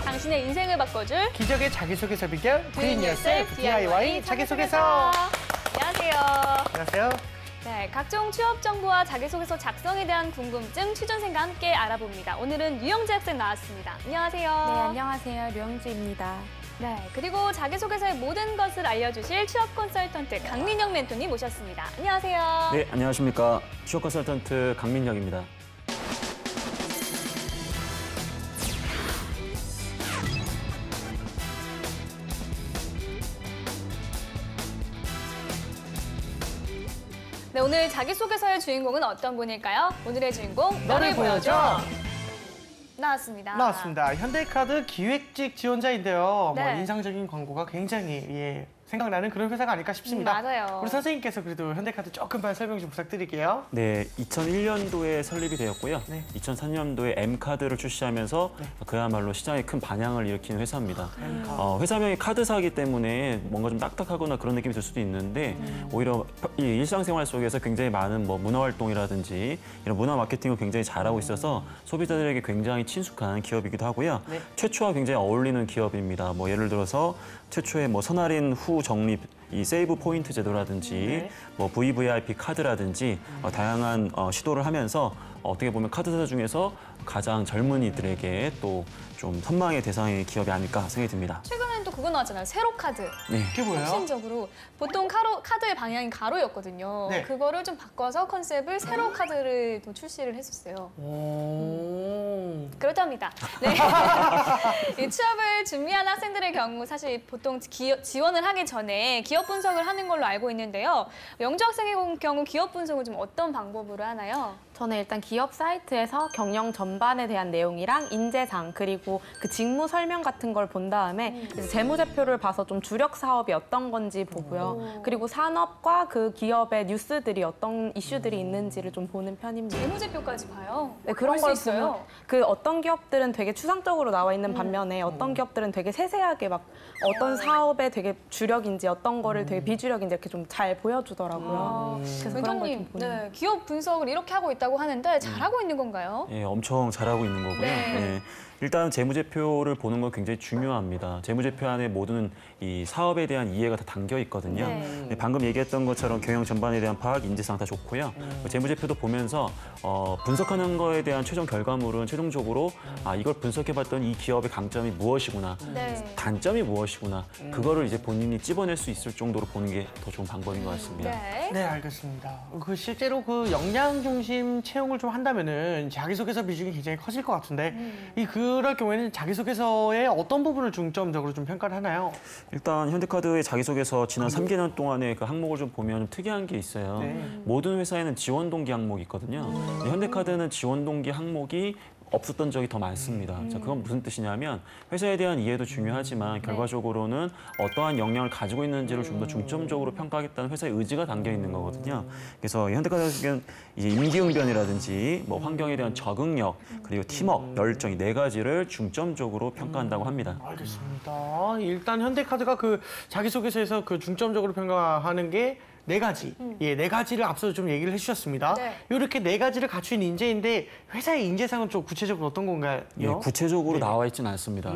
당신의 인생을 바꿔줄 기적의 자기소개서 비결 Doing Yourself DIY 자기소개서. 안녕하세요. 안녕하세요. 네, 각종 취업 정보와 자기소개서 작성에 대한 궁금증 취준생과 함께 알아봅니다. 오늘은 유영지 학생 나왔습니다. 안녕하세요. 네, 안녕하세요. 류영지입니다. 네, 그리고 자기소개서의 모든 것을 알려주실 취업 컨설턴트 강민영 멘토님 모셨습니다. 안녕하세요. 네, 안녕하십니까. 취업 컨설턴트 강민영입니다. 네, 오늘 자기소개서의 주인공은 어떤 분일까요? 오늘의 주인공 너를 보여줘. 나왔습니다. 현대카드 기획직 지원자인데요. 네. 뭐 인상적인 광고가 굉장히 생각나는 그런 회사가 아닐까 싶습니다. 맞아요. 우리 선생님께서 그래도 현대카드 조금만 설명 좀 부탁드릴게요. 네, 2001년도에 설립이 되었고요. 네. 2003년도에 M카드를 출시하면서 그야말로 시장에 큰 반향을 일으킨 회사입니다. 회사명이 카드사이기 때문에 뭔가 좀 딱딱하거나 그런 느낌이 들 수도 있는데 오히려 이 일상생활 속에서 굉장히 많은 뭐 문화활동이라든지 이런 문화 마케팅을 굉장히 잘하고 있어서 소비자들에게 굉장히 친숙한 기업이기도 하고요. 네. 최초와 굉장히 어울리는 기업입니다. 뭐 예를 들어서 최초의 뭐 선할인 후 적립 이 세이브 포인트 제도라든지 뭐 VVIP 카드라든지 다양한 시도를 하면서 어떻게 보면 카드사 중에서 가장 젊은이들에게 또 좀 선망의 대상의 기업이 아닐까 생각이 듭니다. 최근에는 또 그거 나왔잖아요. 세로 카드. 네. 그게 뭐예요? 혁신적으로 보통 카드의 방향이 가로였거든요. 네. 그거를 좀 바꿔서 컨셉을 세로 카드를 또 출시를 했었어요. 오. 그렇답니다. 네. 이 취업을 준비하는 학생들의 경우 사실 보통 지원을 하기 전에 기업 분석을 하는 걸로 알고 있는데요. 영주 학생의 경우 기업 분석을 좀 어떤 방법으로 하나요? 저는 일단 기업 사이트에서 경영 전반에 대한 내용이랑 인재상 그리고 그 직무 설명 같은 걸 본 다음에 이제 재무제표를 봐서 좀 주력 사업이 어떤 건지 보고요. 그리고 산업과 그 기업의 뉴스들이 어떤 이슈들이 있는지를 좀 보는 편입니다. 재무제표까지 봐요? 네, 그런 볼 걸 수 있어요? 보면 그 어떤 기업들은 되게 추상적으로 나와 있는 반면에 어떤 기업들은 되게 세세하게 막 어떤 사업에 되게 주력인지 어떤 거를 되게 비주력인지 이렇게 좀 잘 보여주더라고요. 그래서 그런 걸 좀 멘토님, 보는. 네, 기업 분석을 이렇게 하고 있다고 하는데 잘하고 있는 건가요? 예, 엄청 잘하고 있는 거고요. 네. 예, 일단 재무제표를 보는 건 굉장히 중요합니다. 재무제표 안에 모든 이 사업에 대한 이해가 다 담겨 있거든요. 네. 네, 방금 얘기했던 것처럼 경영 전반에 대한 파악, 인재상 다 좋고요. 재무제표도 보면서 분석하는 거에 대한 최종 결과물은 최종적으로 이걸 분석해봤더니 이 기업의 강점이 무엇이구나, 네. 단점이 무엇이구나, 그거를 이제 본인이 찝어낼 수 있을 정도로 보는 게 더 좋은 방법인 것 같습니다. 네. 네, 알겠습니다. 실제로 그 역량 중심 채용을 좀 한다면은 자기소개서 비중이 굉장히 커질 것 같은데 그럴 경우에는 자기소개서의 어떤 부분을 중점적으로 좀 평가를 하나요? 일단 현대카드의 자기소개서 지난 3개년 동안의 그 항목을 좀 보면 좀 특이한 게 있어요. 네. 모든 회사에는 지원 동기 항목이 있거든요. 근데 현대카드는 지원 동기 항목이 없었던 적이 더 많습니다. 자, 그건 무슨 뜻이냐면 회사에 대한 이해도 중요하지만 결과적으로는 어떠한 역량을 가지고 있는지를 좀 더 중점적으로 평가하겠다는 회사의 의지가 담겨 있는 거거든요. 그래서 현대카드는 이제 임기응변이라든지 뭐 환경에 대한 적응력 그리고 팀워크, 열정 이 4가지를 중점적으로 평가한다고 합니다. 알겠습니다. 일단 현대카드가 그 자기소개서에서 그 중점적으로 평가하는 게 4가지. 예, 4가지를 앞서 좀 얘기를 해주셨습니다. 네. 이렇게 4가지를 갖춘 인재인데 회사의 인재상은 좀 구체적으로 어떤 건가요? 예, 구체적으로 나와 있지는 않습니다.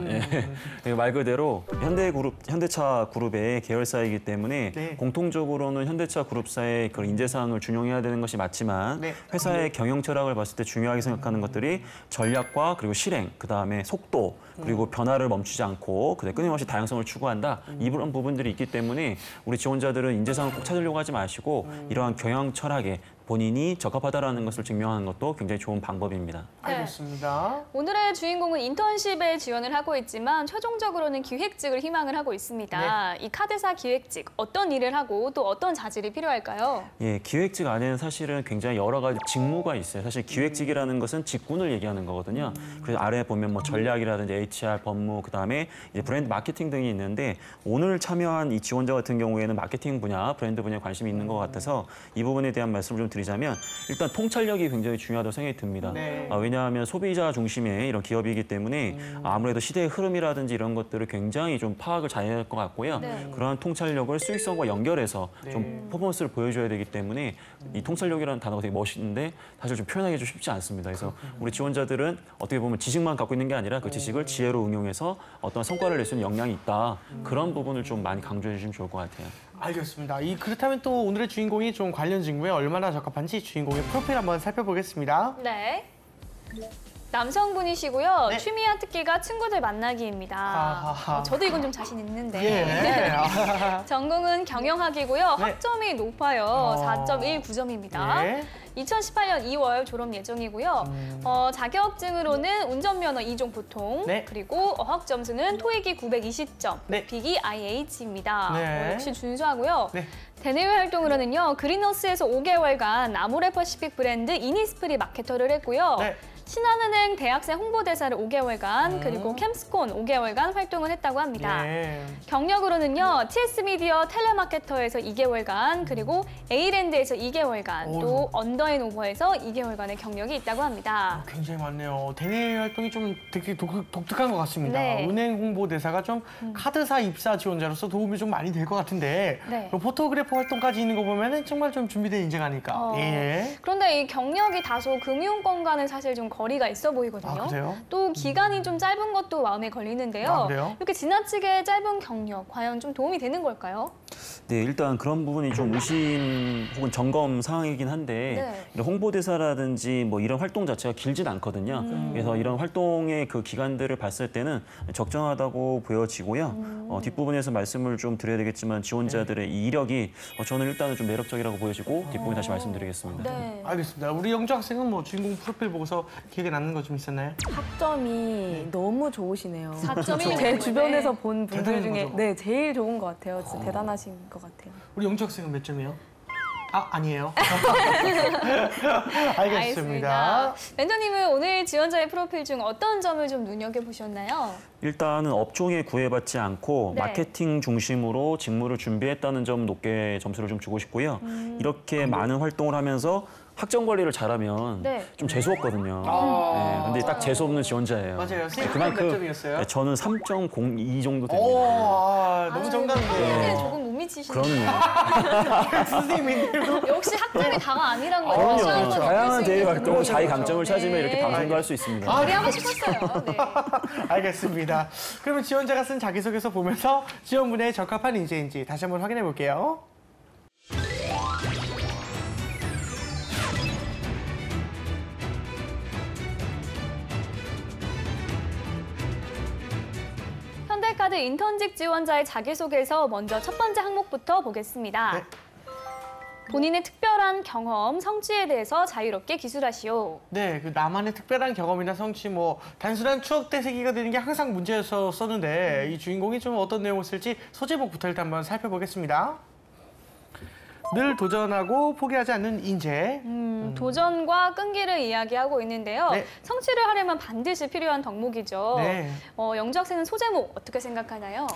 예. 말 그대로 현대차 그룹의 계열사이기 때문에 네. 공통적으로는 현대차 그룹사의 그런 인재사항을 준용해야 되는 것이 맞지만 네. 회사의 경영 철학을 봤을 때 중요하게 생각하는 것들이 전략과 그리고 실행, 그다음에 속도, 그리고 변화를 멈추지 않고 끊임없이 다양성을 추구한다. 이런 부분들이 있기 때문에 우리 지원자들은 인재상을 꼭 찾으려고 하지 마시고 이러한 경영 철학에 본인이 적합하다라는 것을 증명하는 것도 굉장히 좋은 방법입니다. 알겠습니다. 오늘의 주인공은 인턴십에 지원을 하고 있지만 최종적으로는 기획직을 희망을 하고 있습니다. 이 카드사 기획직, 어떤 일을 하고 또 어떤 자질이 필요할까요? 예, 기획직 안에는 사실은 굉장히 여러 가지 직무가 있어요. 사실 기획직이라는 것은 직군을 얘기하는 거거든요. 그래서 아래에 보면 뭐 전략이라든지 HR, 법무, 그다음에 이제 브랜드 마케팅 등이 있는데 오늘 참여한 이 지원자 같은 경우에는 마케팅 분야, 브랜드 분야에 관심이 있는 것 같아서 이 부분에 대한 말씀을 좀 드리자면 일단 통찰력이 굉장히 중요하다고 생각이 듭니다. 네. 왜냐하면 소비자 중심의 이런 기업이기 때문에 아무래도 시대의 흐름이라든지 이런 것들을 굉장히 좀 파악을 잘해야 할 것 같고요. 네. 그러한 통찰력을 수익성과 연결해서 좀 퍼포먼스를 보여줘야 되기 때문에 이 통찰력이라는 단어가 되게 멋있는데 사실 좀 표현하기 좀 쉽지 않습니다. 그래서 우리 지원자들은 어떻게 보면 지식만 갖고 있는 게 아니라 그 지식을 지혜로 응용해서 어떤 성과를 낼 수 있는 역량이 있다. 그런 부분을 좀 많이 강조해 주시면 좋을 것 같아요. 알겠습니다. 그렇다면 또 오늘의 주인공이 좀 관련 직무에 얼마나 적합한지 주인공의 프로필 한번 살펴보겠습니다. 네. 남성분이시고요. 네. 취미와 특기가 친구들 만나기입니다. 아하하. 저도 이건 좀 자신 있는데. 예. 전공은 경영학이고요. 네. 학점이 높아요. 4.19점입니다. 예. 2018년 2월 졸업 예정이고요. 자격증으로는 운전면허 2종 보통, 네. 그리고 어학 점수는 토익이 920점, 네. 빅이 IH입니다. 네. 역시 준수하고요. 네. 대내외 활동으로는요. 그린하우스에서 5개월간 아모레퍼시픽 브랜드 이니스프리 마케터를 했고요. 네. 신한은행 대학생 홍보대사를 5개월간, 그리고 캠스콘 5개월간 활동을 했다고 합니다. 예. 경력으로는요, TS미디어 텔레마케터에서 2개월간, 그리고 A랜드에서 2개월간, 또 언더앤오버에서 2개월간의 경력이 있다고 합니다. 굉장히 많네요. 대내 활동이 좀 되게 독특한 것 같습니다. 네. 은행 홍보대사가 좀 카드사 입사 지원자로서 도움이 좀 많이 될 것 같은데 네. 포토그래퍼 활동까지 있는 거 보면 정말 좀 준비된 인재가 아닐까. 예. 그런데 이 경력이 다소 금융권과는 사실 좀 거리가 있어 보이거든요. 아, 그래요? 또 기간이 좀 짧은 것도 마음에 걸리는데요. 아, 그래요? 이렇게 지나치게 짧은 경력, 과연 좀 도움이 되는 걸까요? 네, 일단 그런 부분이 좀 의심 혹은 점검 사항이긴 한데 네. 이런 홍보대사라든지 뭐 이런 활동 자체가 길진 않거든요. 그래서 이런 활동의 그 기간들을 봤을 때는 적정하다고 보여지고요. 뒷부분에서 말씀을 좀 드려야 되겠지만 지원자들의 이 이력이 저는 일단은 좀 매력적이라고 보여지고 뒷부분 다시 말씀드리겠습니다. 네. 알겠습니다. 우리 영주 학생은 뭐 주인공 프로필 보고서 기억에 남는 거 좀 있었나요? 학점이 너무 좋으시네요. 4.1 제 주변에서 본 분들 대단한 중에 거죠? 네, 제일 좋은 것 같아요. 진짜 대단하신 것 같아요. 우리 영주 학생은 몇 점이에요? 아니에요. 알겠습니다. 멘토님은 오늘 지원자의 프로필 중 어떤 점을 좀 눈여겨보셨나요? 일단은 업종에 구애받지 않고 네. 마케팅 중심으로 직무를 준비했다는 점 높게 점수를 좀 주고 싶고요. 이렇게 많은 활동을 하면서 학점 관리를 잘하면 네. 좀 재수없거든요. 네, 근데 딱 재수없는 지원자예요. 맞아요. 선생님 그만큼 몇 점이었어요? 네, 저는 3.02 정도 오, 됩니다. 너무 정답이에요. 학점에 조금 못 미치시네요. 그럼요. 선생님인데도 역시 학점이 다가 아니란 걸 그럼요. 다시 한번 느낄 다양한 수 대외 있는 활동을 자기 그렇죠. 강점을 찾으면 네. 이렇게 방송도 할 수 있습니다. 말이하고 싶었어요. 네. 알겠습니다. 그러면 지원자가 쓴 자기소개서 보면서 지원분에 적합한 인재인지 다시 한번 확인해 볼게요. 현대카드 인턴직 지원자의 자기소개서 먼저 첫 번째 항목부터 보겠습니다. 네. 본인의 특별한 경험, 성취에 대해서 자유롭게 기술하시오. 네, 그 나만의 특별한 경험이나 성취, 뭐 단순한 추억 되새기가 되는 게 항상 문제였었는데 이 주인공이 좀 어떤 내용을 쓸지 소제목부터 일단 한번 살펴보겠습니다. 늘 도전하고 포기하지 않는 인재. 도전과 끈기를 이야기하고 있는데요. 네. 성취를 하려면 반드시 필요한 덕목이죠. 네. 영주 학생은 소제목 어떻게 생각하나요?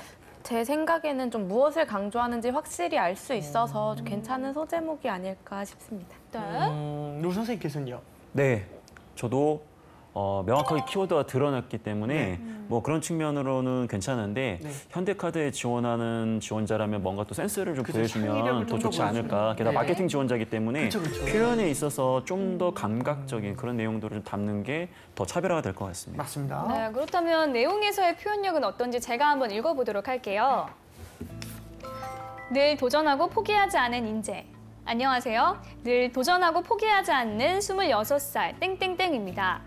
제 생각에는 좀 무엇을 강조하는지 확실히 알 수 있어서 좀 괜찮은 소제목이 아닐까 싶습니다. 네. 우리 선생님께서는요? 네, 저도 명확하게 키워드가 드러났기 때문에 네. 뭐 그런 측면으로는 괜찮은데 네. 현대카드에 지원하는 지원자라면 뭔가 또 센스를 좀 그죠, 보여주면 창의력을 더 좀더 좋지 않을까. 보여주면. 게다가 네. 마케팅 지원자이기 때문에 그쵸, 그쵸. 표현에 있어서 좀 더 감각적인 그런 내용들을 좀 담는 게 더 차별화가 될 것 같습니다. 맞습니다. 네, 그렇다면 내용에서의 표현력은 어떤지 제가 한번 읽어보도록 할게요. 늘 도전하고 포기하지 않은 인재. 안녕하세요. 늘 도전하고 포기하지 않는 26살 땡땡땡입니다.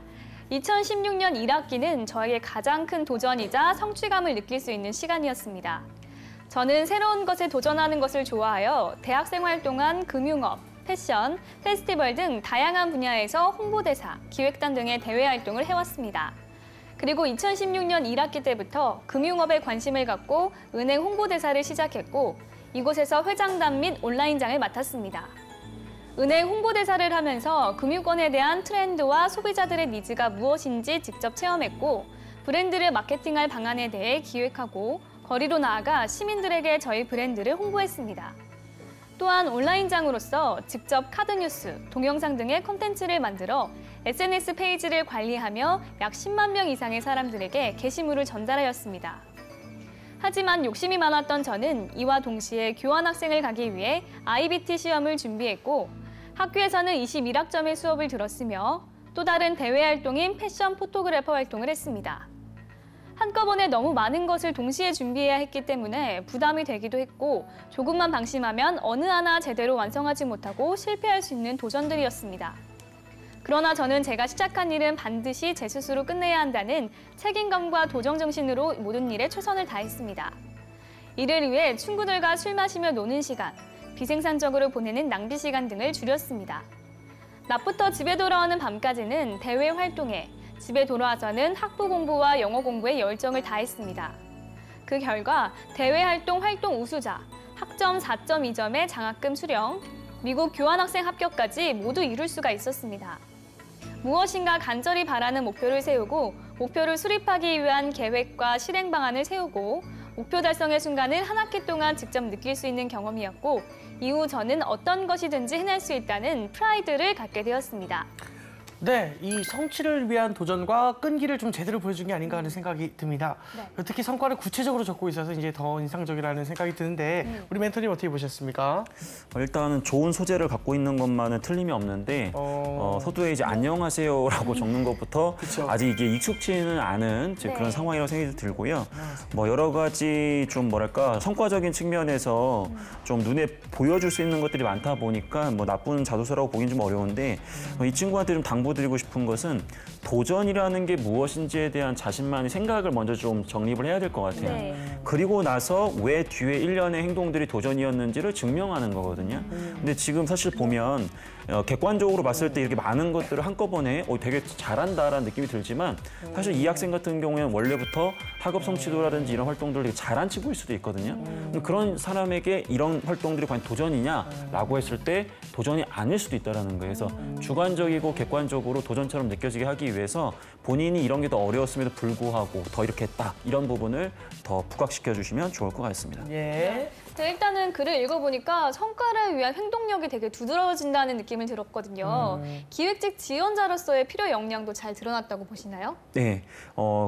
2016년 1학기는 저에게 가장 큰 도전이자 성취감을 느낄 수 있는 시간이었습니다. 저는 새로운 것에 도전하는 것을 좋아하여 대학생 활 동안 금융업, 패션, 페스티벌 등 다양한 분야에서 홍보대사, 기획단 등의 대외 활동을 해왔습니다. 그리고 2016년 1학기 때부터 금융업에 관심을 갖고 은행 홍보대사를 시작했고 이곳에서 회장단 및 온라인장을 맡았습니다. 은행 홍보대사를 하면서 금융권에 대한 트렌드와 소비자들의 니즈가 무엇인지 직접 체험했고 브랜드를 마케팅할 방안에 대해 기획하고 거리로 나아가 시민들에게 저희 브랜드를 홍보했습니다. 또한 온라인장으로서 직접 카드뉴스, 동영상 등의 콘텐츠를 만들어 SNS 페이지를 관리하며 약 10만 명 이상의 사람들에게 게시물을 전달하였습니다. 하지만 욕심이 많았던 저는 이와 동시에 교환학생을 가기 위해 IBT 시험을 준비했고 학교에서는 21학점의 수업을 들었으며 또 다른 대외 활동인 패션 포토그래퍼 활동을 했습니다. 한꺼번에 너무 많은 것을 동시에 준비해야 했기 때문에 부담이 되기도 했고 조금만 방심하면 어느 하나 제대로 완성하지 못하고 실패할 수 있는 도전들이었습니다. 그러나 저는 제가 시작한 일은 반드시 제 스스로 끝내야 한다는 책임감과 도전 정신으로 모든 일에 최선을 다했습니다. 이를 위해 친구들과 술 마시며 노는 시간, 비생산적으로 보내는 낭비 시간 등을 줄였습니다. 낮부터 집에 돌아오는 밤까지는 대외 활동에, 집에 돌아와서는 학부 공부와 영어 공부에 열정을 다했습니다. 그 결과 대외 활동 우수자, 학점 4.2점의 장학금 수령, 미국 교환학생 합격까지 모두 이룰 수가 있었습니다. 무엇인가 간절히 바라는 목표를 세우고 목표를 수립하기 위한 계획과 실행 방안을 세우고 목표 달성의 순간을 한 학기 동안 직접 느낄 수 있는 경험이었고 이후 저는 어떤 것이든지 해낼 수 있다는 프라이드를 갖게 되었습니다. 네, 이 성취를 위한 도전과 끈기를 좀 제대로 보여준 게 아닌가 하는 생각이 듭니다. 네. 특히 성과를 구체적으로 적고 있어서 이제 더 인상적이라는 생각이 드는데 우리 멘토님 어떻게 보셨습니까? 일단은 좋은 소재를 갖고 있는 것만은 틀림이 없는데 서두에 이제 안녕하세요라고 적는 것부터 그쵸. 아직 이게 익숙치는 않은 네. 그런 상황이라고 생각이 들고요. 뭐 여러 가지 좀 뭐랄까 성과적인 측면에서 좀 눈에 보여줄 수 있는 것들이 많다 보니까 뭐 나쁜 자소서라고 보기는 좀 어려운데 이 친구한테 좀 당부드리고 싶은 것은 도전이라는 게 무엇인지에 대한 자신만의 생각을 먼저 좀 정립을 해야 될 것 같아요. 네. 그리고 나서 왜 뒤에 일련의 행동들이 도전이었는지를 증명하는 거거든요. 근데 지금 사실 보면 객관적으로 봤을 때 이렇게 많은 것들을 한꺼번에 되게 잘한다라는 느낌이 들지만 사실 이 학생 같은 경우에는 원래부터 학업 성취도라든지 이런 활동들을 되게 잘한 친구일 수도 있거든요. 그런 사람에게 이런 활동들이 과연 도전이냐라고 했을 때 도전이 아닐 수도 있다는 거예요. 그래서 주관적이고 객관적으로 도전처럼 느껴지게 하기 위해서 본인이 이런 게 더 어려웠음에도 불구하고 더 이렇게 했다 이런 부분을 더 부각시켜 주시면 좋을 것 같습니다. 예. 네, 일단은 글을 읽어보니까 성과를 위한 행동력이 되게 두드러진다는 느낌을 들었거든요. 기획직 지원자로서의 필요 역량도 잘 드러났다고 보시나요? 네,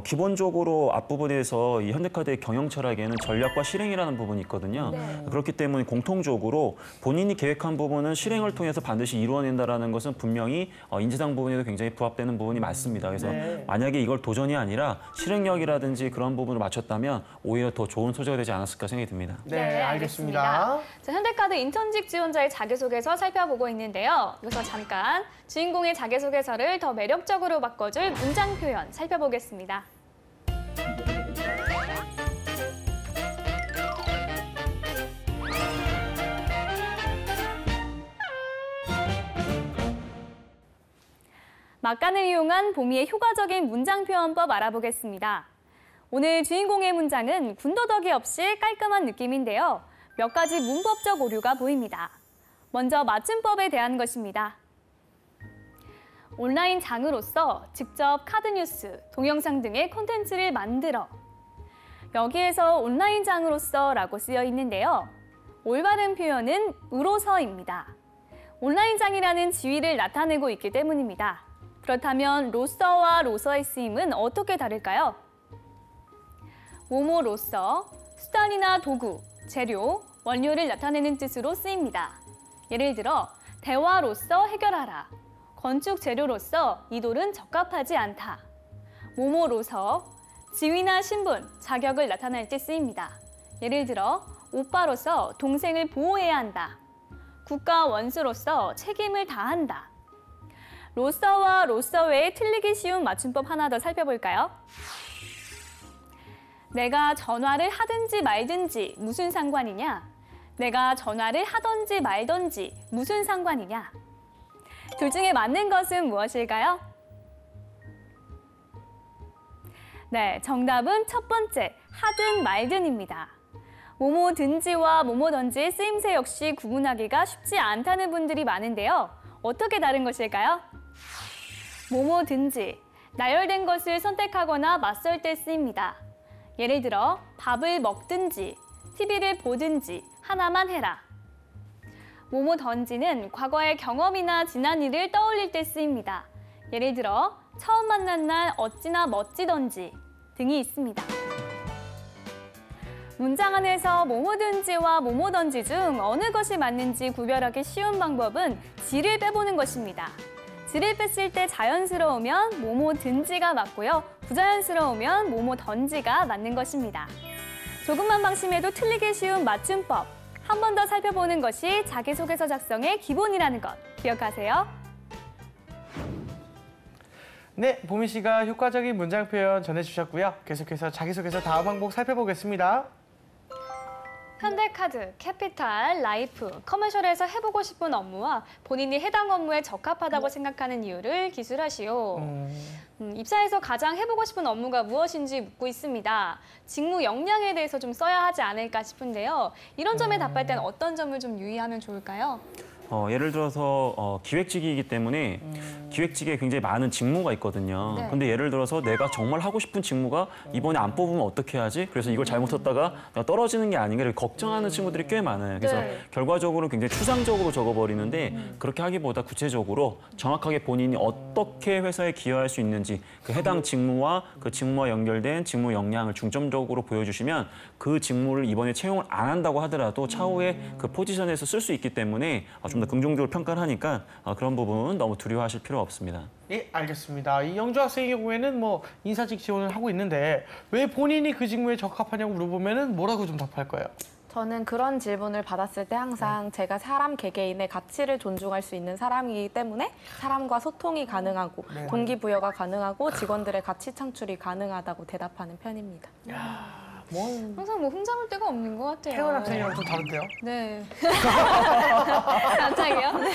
기본적으로 앞부분에서 이 현대카드의 경영 철학에는 전략과 실행이라는 부분이 있거든요. 네. 그렇기 때문에 공통적으로 본인이 계획한 부분은 실행을 통해서 반드시 이루어낸다는 것은 분명히 인지상 부분에도 굉장히 부합되는 부분이 많습니다. 그래서 네. 만약에 이걸 도전이 아니라 실행력이라든지 그런 부분을 맞췄다면 오히려 더 좋은 소재가 되지 않았을까 생각이 듭니다. 네, 알겠습니다. 자, 현대카드 인턴직 지원자의 자기소개서 살펴보고 있는데요. 여기서 잠깐 주인공의 자기소개서를 더 매력적으로 바꿔줄 문장 표현 살펴보겠습니다. 막간을 이용한 보미의 효과적인 문장 표현법 알아보겠습니다. 오늘 주인공의 문장은 군더더기 없이 깔끔한 느낌인데요. 몇 가지 문법적 오류가 보입니다. 먼저 맞춤법에 대한 것입니다. 온라인 장으로서 직접 카드뉴스, 동영상 등의 콘텐츠를 만들어. 여기에서 온라인 장으로서 라고 쓰여 있는데요. 올바른 표현은 으로서입니다. 온라인 장이라는 지위를 나타내고 있기 때문입니다. 그렇다면 로서와 로서의 쓰임은 어떻게 다를까요? 뭐뭐로서 수단이나 도구, 재료, 원료를 나타내는 뜻으로 쓰입니다. 예를 들어 대화로서 해결하라, 건축 재료로서 이 돌은 적합하지 않다. 뭐뭐로서 지위나 신분, 자격을 나타낼 때 쓰입니다. 예를 들어 오빠로서 동생을 보호해야 한다. 국가 원수로서 책임을 다한다. 로서와 로서 외에 틀리기 쉬운 맞춤법 하나 더 살펴볼까요? 내가 전화를 하든지 말든지 무슨 상관이냐? 내가 전화를 하든지 말든지 무슨 상관이냐? 둘 중에 맞는 것은 무엇일까요? 네, 정답은 첫 번째, 하든 말든입니다. 뭐뭐든지와 뭐뭐든지의 쓰임새 역시 구분하기가 쉽지 않다는 분들이 많은데요. 어떻게 다른 것일까요? 뭐뭐든지, 나열된 것을 선택하거나 맞설 때 쓰입니다. 예를 들어 밥을 먹든지 TV를 보든지 하나만 해라. 뭐뭐 던지는 과거의 경험이나 지난 일을 떠올릴 때 쓰입니다. 예를 들어 처음 만난 날 어찌나 멋지던지 등이 있습니다. 문장 안에서 뭐뭐든지와 뭐뭐던지 중 어느 것이 맞는지 구별하기 쉬운 방법은 지를 빼보는 것입니다. 지를 뺐을 때 자연스러우면 뭐뭐든지가 맞고요. 부자연스러우면 뭐뭐던지가 맞는 것입니다. 조금만 방심해도 틀리기 쉬운 맞춤법. 한 번 더 살펴보는 것이 자기소개서 작성의 기본이라는 것 기억하세요. 네, 보미 씨가 효과적인 문장 표현 전해주셨고요. 계속해서 자기소개서 다음 항목 살펴보겠습니다. 현대카드, 캐피탈, 라이프, 커머셜에서 해보고 싶은 업무와 본인이 해당 업무에 적합하다고 생각하는 이유를 기술하시오. 입사에서 가장 해보고 싶은 업무가 무엇인지 묻고 있습니다. 직무 역량에 대해서 좀 써야 하지 않을까 싶은데요. 이런 점에 답할 때는 어떤 점을 좀 유의하면 좋을까요? 예를 들어서 기획직이기 때문에 기획직에 굉장히 많은 직무가 있거든요. 네. 근데 예를 들어서 내가 정말 하고 싶은 직무가 이번에 안 뽑으면 어떻게 하지? 그래서 이걸 잘못했다가 떨어지는 게 아닌가 이렇게 걱정하는 친구들이 꽤 많아요. 그래서 네. 결과적으로 굉장히 추상적으로 적어버리는데 그렇게 하기보다 구체적으로 정확하게 본인이 어떻게 회사에 기여할 수 있는지 그 해당 직무와 그 직무와 연결된 직무 역량을 중점적으로 보여주시면 그 직무를 이번에 채용을 안 한다고 하더라도 차후에 그 포지션에서 쓸 수 있기 때문에 좀 더 긍정적으로 평가를 하니까 그런 부분 너무 두려워하실 필요 없습니다. 예, 알겠습니다. 이 영주 학생의 경우에는 뭐 인사직 지원을 하고 있는데 왜 본인이 그 직무에 적합하냐고 물어보면은 뭐라고 좀 답할 거예요? 저는 그런 질문을 받았을 때 항상 제가 사람 개개인의 가치를 존중할 수 있는 사람이기 때문에 사람과 소통이 가능하고 네. 동기부여가 가능하고 직원들의 가치 창출이 가능하다고 대답하는 편입니다. 뭐 항상 뭐 흠잡을 데가 없는 것 같아요. 태연 학생이랑 좀 다른데요? 네. 갑자기요? 네.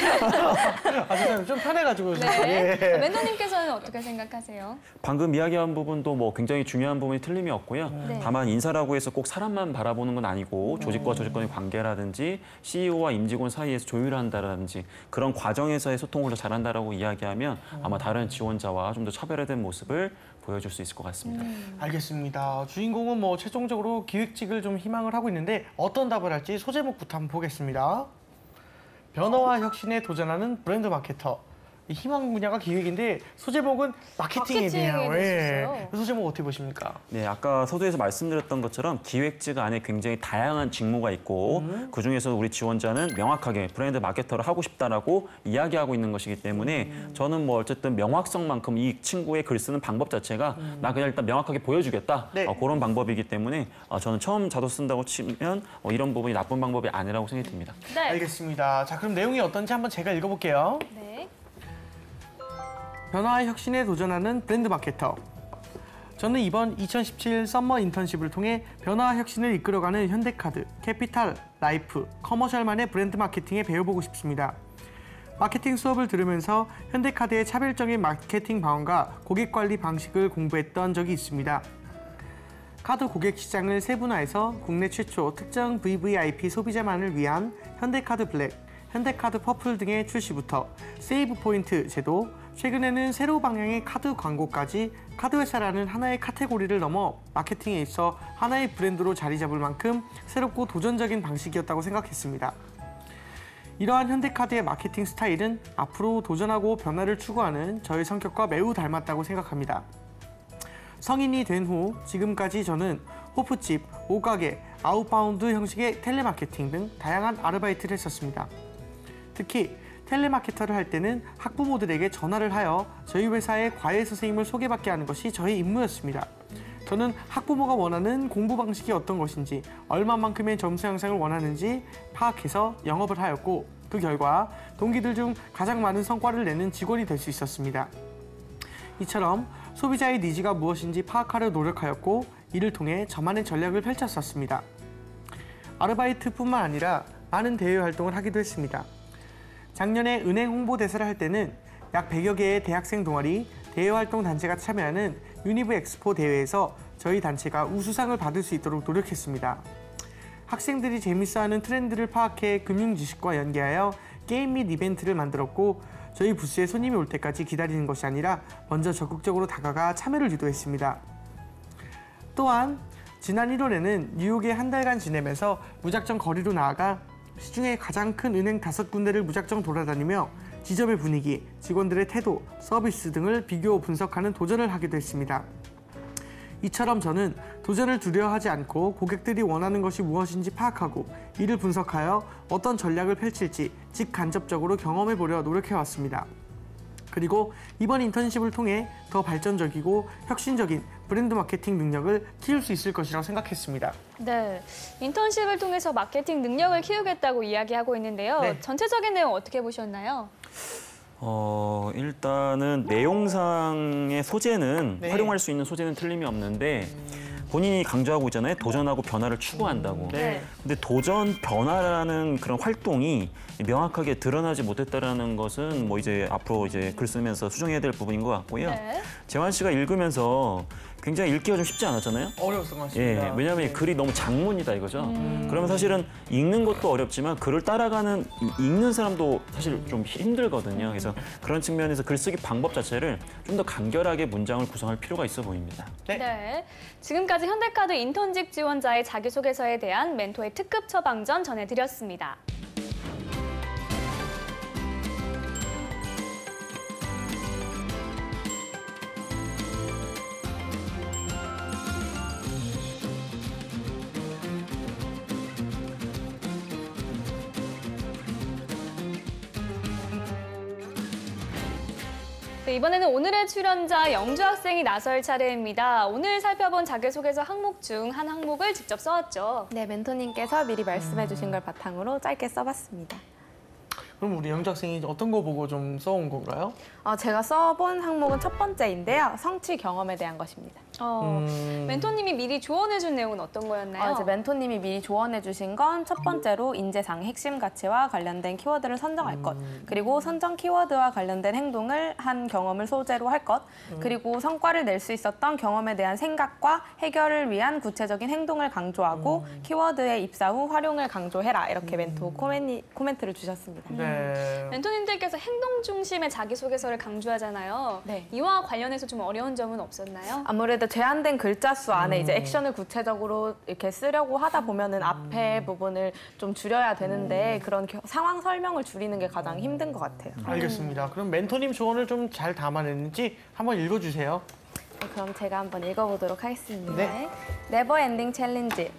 아, 죄송해요. 좀 편해가지고. 네. 예. 멘토님께서는 어떻게 생각하세요? 방금 이야기한 부분도 뭐 굉장히 중요한 부분이 틀림이 없고요. 네. 다만 인사라고 해서 꼭 사람만 바라보는 건 아니고 조직과 조직 간의 관계라든지 CEO와 임직원 사이에서 조율한다라든지 그런 과정에서의 소통을 더 잘한다라고 이야기하면 아마 다른 지원자와 좀 더 차별화된 모습을 보여줄 수 있을 것 같습니다. 알겠습니다. 주인공은 뭐 최종적으로 기획직을 좀 희망을 하고 있는데 어떤 답을 할지 소제목부터 한번 보겠습니다. 변화와 혁신에 도전하는 브랜드 마케터. 이 희망 분야가 기획인데 소제목은 마케팅에 대한. 마케팅에 대해서 예. 소제목 어떻게 보십니까? 네, 아까 서두에서 말씀드렸던 것처럼 기획직 안에 굉장히 다양한 직무가 있고 그중에서 우리 지원자는 명확하게 브랜드 마케터를 하고 싶다라고 이야기하고 있는 것이기 때문에 저는 뭐 어쨌든 명확성만큼 이 친구의 글 쓰는 방법 자체가 나 그냥 일단 명확하게 보여주겠다 네. 그런 방법이기 때문에 저는 처음 자도 쓴다고 치면 이런 부분이 나쁜 방법이 아니라고 생각이 듭니다. 네. 알겠습니다. 자, 그럼 내용이 어떤지 한번 제가 읽어볼게요. 네. 변화와 혁신에 도전하는 브랜드 마케터. 저는 이번 2017 썸머 인턴십을 통해 변화와 혁신을 이끌어가는 현대카드, 캐피탈, 라이프, 커머셜만의 브랜드 마케팅에 배워보고 싶습니다. 마케팅 수업을 들으면서 현대카드의 차별적인 마케팅 방안과 고객 관리 방식을 공부했던 적이 있습니다. 카드 고객 시장을 세분화해서 국내 최초 특정 VVIP 소비자만을 위한 현대카드 블랙, 현대카드 퍼플 등의 출시부터 세이브 포인트 제도, 최근에는 새로 방향의 카드 광고까지 카드 회사라는 하나의 카테고리를 넘어 마케팅에 있어 하나의 브랜드로 자리 잡을 만큼 새롭고 도전적인 방식이었다고 생각했습니다. 이러한 현대카드의 마케팅 스타일은 앞으로 도전하고 변화를 추구하는 저의 성격과 매우 닮았다고 생각합니다. 성인이 된 후 지금까지 저는 호프집, 옷가게, 아웃바운드 형식의 텔레마케팅 등 다양한 아르바이트를 했었습니다. 특히 텔레마케터를 할 때는 학부모들에게 전화를 하여 저희 회사의 과외 선생님을 소개받게 하는 것이 저의 임무였습니다. 저는 학부모가 원하는 공부 방식이 어떤 것인지, 얼마만큼의 점수 향상을 원하는지 파악해서 영업을 하였고 그 결과 동기들 중 가장 많은 성과를 내는 직원이 될 수 있었습니다. 이처럼 소비자의 니즈가 무엇인지 파악하려 노력하였고 이를 통해 저만의 전략을 펼쳤었습니다. 아르바이트뿐만 아니라 많은 대외 활동을 하기도 했습니다. 작년에 은행 홍보대사를 할 때는 약 100여 개의 대학생 동아리, 대외활동 단체가 참여하는 유니브 엑스포 대회에서 저희 단체가 우수상을 받을 수 있도록 노력했습니다. 학생들이 재밌어하는 트렌드를 파악해 금융 지식과 연계하여 게임 및 이벤트를 만들었고 저희 부스에 손님이 올 때까지 기다리는 것이 아니라 먼저 적극적으로 다가가 참여를 유도했습니다. 또한 지난 1월에는 뉴욕에 한 달간 지내면서 무작정 거리로 나아가 시중에 가장 큰 은행 5군데를 무작정 돌아다니며 지점의 분위기, 직원들의 태도, 서비스 등을 비교 분석하는 도전을 하기도 했습니다. 이처럼 저는 도전을 두려워하지 않고 고객들이 원하는 것이 무엇인지 파악하고 이를 분석하여 어떤 전략을 펼칠지 직간접적으로 경험해보려 노력해왔습니다. 그리고 이번 인턴십을 통해 더 발전적이고 혁신적인 브랜드 마케팅 능력을 키울 수 있을 것이라고 생각했습니다. 네, 인턴십을 통해서 마케팅 능력을 키우겠다고 이야기하고 있는데요. 네. 전체적인 내용 어떻게 보셨나요? 일단은 내용상의 소재는 네. 활용할 수 있는 소재는 틀림이 없는데 본인이 강조하고 있잖아요. 도전하고 변화를 추구한다고. 네. 근데 도전, 변화라는 그런 활동이 명확하게 드러나지 못했다라는 것은 뭐 이제 앞으로 이제 글 쓰면서 수정해야 될 부분인 것 같고요. 네. 재환 씨가 읽으면서 굉장히 읽기가 좀 쉽지 않았잖아요. 어려웠던 것 같습니다. 예, 왜냐하면 이 글이 너무 장문이다 이거죠. 그러면 사실은 읽는 것도 어렵지만 글을 따라가는 읽는 사람도 사실 좀 힘들거든요. 그래서 그런 측면에서 글쓰기 방법 자체를 좀 더 간결하게 문장을 구성할 필요가 있어 보입니다. 네. 네. 지금까지 현대카드 인턴직 지원자의 자기소개서에 대한 멘토의 특급 처방전 전해드렸습니다. 네, 이번에는 오늘의 출연자 영주 학생이 나설 차례입니다. 오늘 살펴본 자기소개서 항목 중 한 항목을 직접 써왔죠. 네, 멘토님께서 미리 말씀해 주신 걸 바탕으로 짧게 써봤습니다. 그럼 우리 영주 학생이 어떤 거 보고 좀 써온 건가요? 제가 써본 항목은 첫 번째인데요. 성취 경험에 대한 것입니다. 멘토님이 미리 조언해준 내용은 어떤 거였나요? 이제 멘토님이 미리 조언해 주신 건 첫 번째로 인재상의 핵심 가치와 관련된 키워드를 선정할 것, 그리고 선정 키워드와 관련된 행동을 한 경험을 소재로 할 것, 그리고 성과를 낼 수 있었던 경험에 대한 생각과 해결을 위한 구체적인 행동을 강조하고 키워드의 입사 후 활용을 강조해라. 이렇게 멘토 코멘트를 주셨습니다. 네. 멘토님들께서 행동 중심의 자기소개서를 강조하잖아요. 네. 이와 관련해서 좀 어려운 점은 없었나요? 아무래도 제한된 글자 수 안에 이제 액션을 구체적으로 이렇게 쓰려고 하다 보면은 앞에 부분을 좀 줄여야 되는데 그런 상황 설명을 줄이는 게 가장 힘든 것 같아요. 알겠습니다. 그럼 멘토님 조언을 좀 잘 담아냈는지 한번 읽어주세요. 그럼 제가 한번 읽어보도록 하겠습니다. 네. 네버 엔딩 챌린지.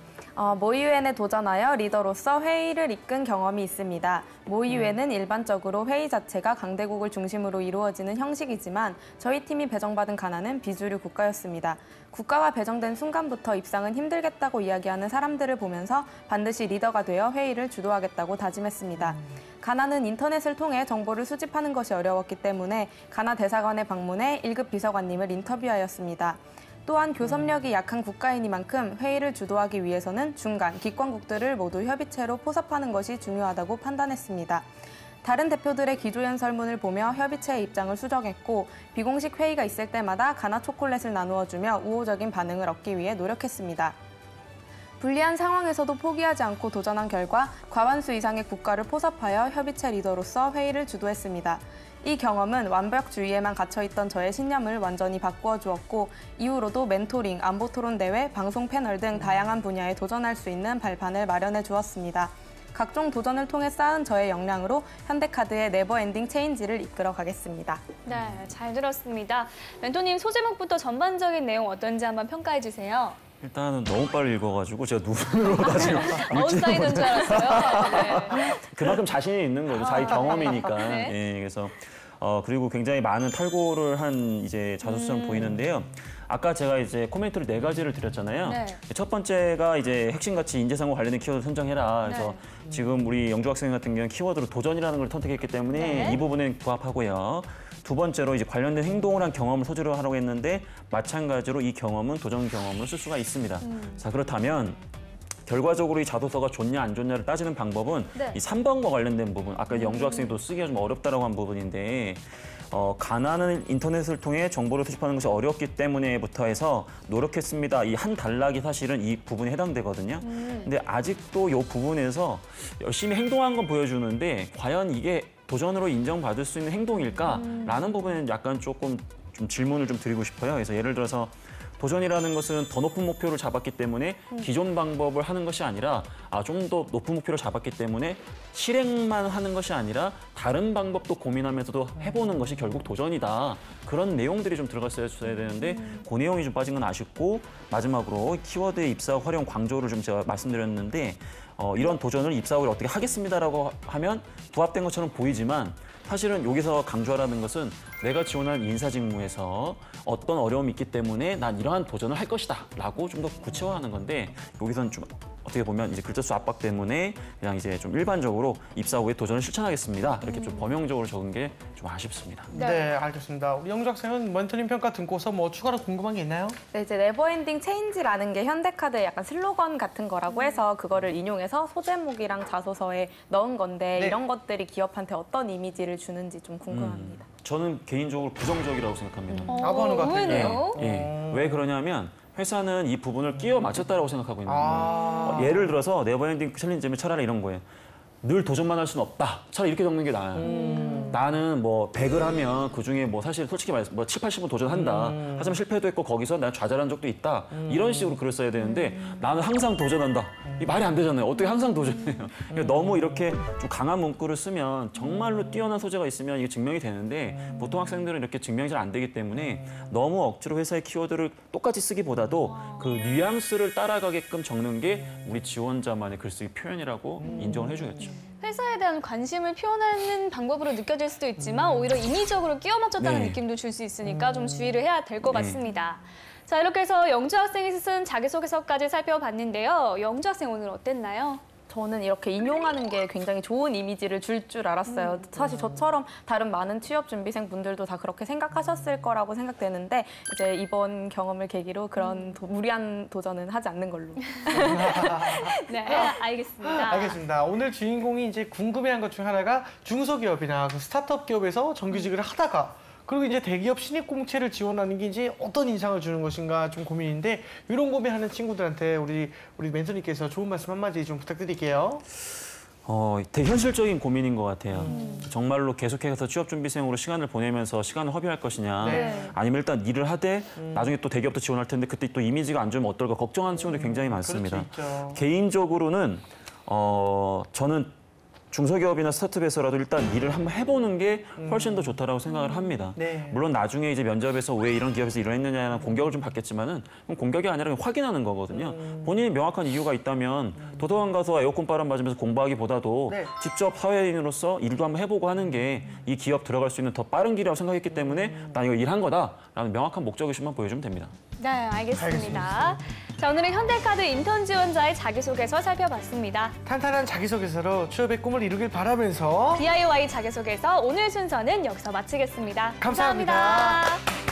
모의유엔에 도전하여 리더로서 회의를 이끈 경험이 있습니다. 모의유엔은 일반적으로 회의 자체가 강대국을 중심으로 이루어지는 형식이지만 저희 팀이 배정받은 가나는 비주류 국가였습니다. 국가가 배정된 순간부터 입상은 힘들겠다고 이야기하는 사람들을 보면서 반드시 리더가 되어 회의를 주도하겠다고 다짐했습니다. 가나는 인터넷을 통해 정보를 수집하는 것이 어려웠기 때문에 가나 대사관에 방문해 1급 비서관님을 인터뷰하였습니다. 또한 교섭력이 약한 국가이니만큼 회의를 주도하기 위해서는 중간, 기권국들을 모두 협의체로 포섭하는 것이 중요하다고 판단했습니다. 다른 대표들의 기조연설문을 보며 협의체의 입장을 수정했고 비공식 회의가 있을 때마다 가나 초콜릿을 나누어주며 우호적인 반응을 얻기 위해 노력했습니다. 불리한 상황에서도 포기하지 않고 도전한 결과 과반수 이상의 국가를 포섭하여 협의체 리더로서 회의를 주도했습니다. 이 경험은 완벽주의에만 갇혀있던 저의 신념을 완전히 바꾸어 주었고 이후로도 멘토링, 안보토론 대회, 방송 패널 등 다양한 분야에 도전할 수 있는 발판을 마련해 주었습니다. 각종 도전을 통해 쌓은 저의 역량으로 현대카드의 네버엔딩 체인지를 이끌어 가겠습니다. 네, 잘 들었습니다. 멘토님 소제목부터 전반적인 내용 어떤지 한번 평가해 주세요. 일단은 너무 빨리 읽어가지고 제가 눈으로 다 지금 아웃사이더인 줄 알았어요. 네. 그만큼 자신이 있는 거죠. 자기 경험이니까. 네. 예, 그래서 그리고 굉장히 많은 탈고를 한 이제 자소서처럼 보이는데요. 아까 제가 이제 코멘트를 4가지를 드렸잖아요. 네. 첫 번째가 이제 핵심 가치 인재상과 관련된 키워드 선정해라. 그래서 지금 우리 영주 학생 같은 경우는 키워드로 도전이라는 걸 선택했기 때문에 네. 이 부분은 부합하고요. 두 번째로 이제 관련된 행동을 한 경험을 소재로 하라고 했는데 마찬가지로 이 경험은 도전 경험으로 쓸 수가 있습니다. 자, 그렇다면 결과적으로 이 자소서가 좋냐 안 좋냐를 따지는 방법은 네. 이 3번과 관련된 부분, 아까 영주 학생도 쓰기가 좀 어렵다라고 한 부분인데 가나는 인터넷을 통해 정보를 수집하는 것이 어렵기 때문에부터 해서 노력했습니다. 이 한 단락이 사실은 이 부분에 해당되거든요. 근데 아직도 이 부분에서 열심히 행동한 건 보여주는데 과연 이게 도전으로 인정받을 수 있는 행동일까라는 부분은 약간 조금 좀 질문을 좀 드리고 싶어요. 그래서 예를 들어서 도전이라는 것은 더 높은 목표를 잡았기 때문에 기존 방법을 하는 것이 아니라 좀 더 높은 목표를 잡았기 때문에 실행만 하는 것이 아니라 다른 방법도 고민하면서도 해보는 것이 결국 도전이다. 그런 내용들이 좀 들어갔어야 되는데 그 내용이 좀 빠진 건 아쉽고 마지막으로 키워드의 입사학 활용 강조를 좀 제가 말씀드렸는데 이런 도전을 입사학을 어떻게 하겠습니다라고 하면 부합된 것처럼 보이지만 사실은 여기서 강조하라는 것은 내가 지원한 인사직무에서 어떤 어려움이 있기 때문에 난 이러한 도전을 할 것이다 라고 좀 더 구체화하는 건데 여기서는 좀 어떻게 보면 이제 글자수 압박 때문에 그냥 이제 좀 일반적으로 입사 후에 도전을 실천하겠습니다. 이렇게 좀 범용적으로 적은 게 좀 아쉽습니다. 네, 알겠습니다. 우리 영주 학생은 멘토링 평가 듣고서 뭐 추가로 궁금한 게 있나요? 네, 이제 네버엔딩 체인지라는 게 현대카드의 약간 슬로건 같은 거라고 해서 그거를 인용해서 소제목이랑 자소서에 넣은 건데 네. 이런 것들이 기업한테 어떤 이미지를 주는지 좀 궁금합니다. 저는 개인적으로 부정적이라고 생각합니다. 아버는 같은 의외네요. 왜 그러냐면 회사는 이 부분을 끼워 맞췄다라고 생각하고 있는 거예요. 예를 들어서 네버엔딩 챌린지면 차라리 이런 거예요. 늘 도전만 할 수는 없다. 차라리 이렇게 적는 게 나아요. 나는 뭐 100을 하면 그중에 뭐 사실 솔직히 말해서 뭐 7, 80은 도전한다. 하지만 실패도 했고 거기서 난 좌절한 적도 있다. 이런 식으로 글을 써야 되는데 나는 항상 도전한다. 이 말이 안 되잖아요. 어떻게 항상 도전해요. 그러니까 너무 이렇게 좀 강한 문구를 쓰면 정말로 뛰어난 소재가 있으면 이게 증명이 되는데 보통 학생들은 이렇게 증명이 잘 안 되기 때문에 너무 억지로 회사의 키워드를 똑같이 쓰기보다도 그 뉘앙스를 따라가게끔 적는 게 우리 지원자만의 글쓰기 표현이라고 인정을 해줘야죠. 회사에 대한 관심을 표현하는 방법으로 느껴질 수도 있지만 오히려 인위적으로 끼워 맞췄다는 네. 느낌도 줄 수 있으니까 좀 주의를 해야 될 것 네. 같습니다. 자, 이렇게 해서 영주 학생이 쓴 자기소개서까지 살펴봤는데요. 영주 학생 오늘 어땠나요? 저는 이렇게 인용하는 게 굉장히 좋은 이미지를 줄 알았어요. 사실 저처럼 다른 많은 취업 준비생 분들도 다 그렇게 생각하셨을 거라고 생각되는데 이제 이번 경험을 계기로 그런 무리한 도전은 하지 않는 걸로. 네, 알겠습니다. 알겠습니다. 오늘 주인공이 이제 궁금해한 것 중 하나가 중소기업이나 그 스타트업 기업에서 정규직을 하다가 그리고 이제 대기업 신입공채를 지원하는 게 이제 어떤 인상을 주는 것인가 좀 고민인데 이런 고민하는 친구들한테 우리 멘토님께서 좋은 말씀 한마디 좀 부탁드릴게요. 되게 현실적인 고민인 것 같아요. 정말로 계속해서 취업준비생으로 시간을 보내면서 시간을 허비할 것이냐 네. 아니면 일단 일을 하되 나중에 또 대기업도 지원할 텐데 그때 또 이미지가 안 좋으면 어떨까 걱정하는 친구들이 굉장히 많습니다. 그렇죠, 있죠. 개인적으로는 저는 중소기업이나 스타트업에서라도 일단 일을 한번 해보는 게 훨씬 더 좋다라고 생각을 합니다. 네. 물론 나중에 이제 면접에서 왜 이런 기업에서 일했느냐는 공격을 좀 받겠지만은 그건 공격이 아니라 그냥 확인하는 거거든요. 본인이 명확한 이유가 있다면 도서관 가서 에어컨 바람 맞으면서 공부하기보다도 네. 직접 사회인으로서 일도 한번 해보고 하는 게 이 기업 들어갈 수 있는 더 빠른 길이라고 생각했기 때문에 난 이거 일한 거다라는 명확한 목적의식만 보여주면 됩니다. 네, 알겠습니다. 자, 오늘은 현대카드 인턴 지원자의 자기소개서 살펴봤습니다. 탄탄한 자기소개서로 취업의 꿈을 이루길 바라면서 DIY 자기소개서 오늘 순서는 여기서 마치겠습니다. 감사합니다. 감사합니다.